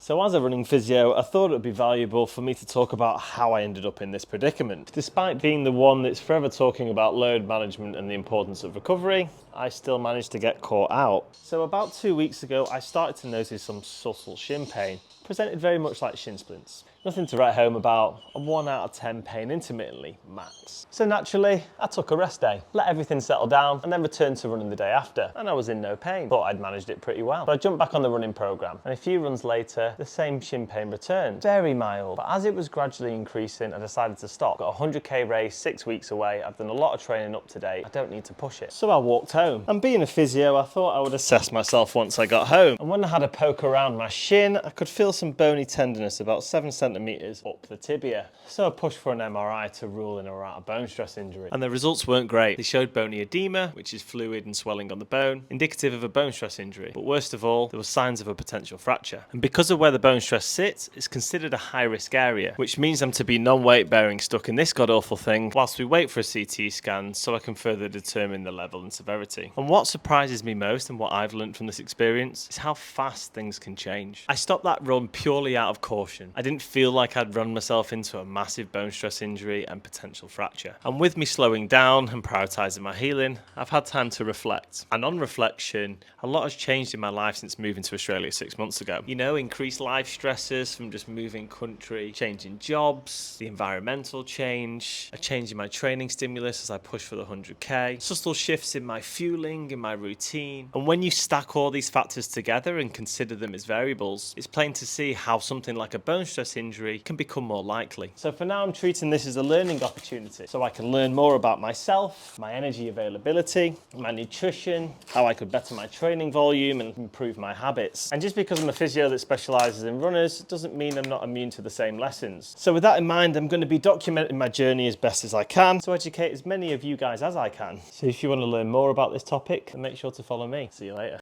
So as a running physio, I thought it would be valuable for me to talk about how I ended up in this predicament. Despite being the one that's forever talking about load management and the importance of recovery, I still managed to get caught out. So about 2 weeks ago, I started to notice some subtle shin pain, presented very much like shin splints. Nothing to write home about, a 1 out of 10 pain intermittently, max. So naturally, I took a rest day, let everything settle down, and then returned to running the day after, and I was in no pain. Thought I'd managed it pretty well. But I jumped back on the running program, and a few runs later, the same shin pain returned. Very mild, but as it was gradually increasing, I decided to stop. Got a 100k race 6 weeks away, I've done a lot of training up to date, I don't need to push it. So I walked home, and being a physio, I thought I would assess myself once I got home. And when I had a poke around my shin, I could feel some bony tenderness about 7 centimeters up the tibia. So I pushed for an MRI to rule in or out a bone stress injury. And the results weren't great. They showed bony edema, which is fluid and swelling on the bone, indicative of a bone stress injury. But worst of all, there were signs of a potential fracture. And because of where the bone stress sits, it's considered a high-risk area, which means I'm to be non-weight bearing stuck in this god-awful thing whilst we wait for a CT scan so I can further determine the level and severity. And what surprises me most and what I've learned from this experience is how fast things can change. I stopped that run purely out of caution. I didn't feel like I'd run myself into a massive bone stress injury and potential fracture. And with me slowing down and prioritising my healing, I've had time to reflect. And on reflection, a lot has changed in my life since moving to Australia 6 months ago. You know, increased life stresses from just moving country, changing jobs, the environmental change, a change in my training stimulus as I push for the 100k, subtle shifts in my fueling, in my routine. And when you stack all these factors together and consider them as variables, it's plain to see how something like a bone stress injury can become more likely. So for now, I'm treating this as a learning opportunity so I can learn more about myself, my energy availability, my nutrition, how I could better my training volume and improve my habits. And just because I'm a physio that specialises in runners doesn't mean I'm not immune to the same lessons. So with that in mind, I'm going to be documenting my journey as best as I can to educate as many of you guys as I can. So if you want to learn more about this topic, then make sure to follow me. See you later.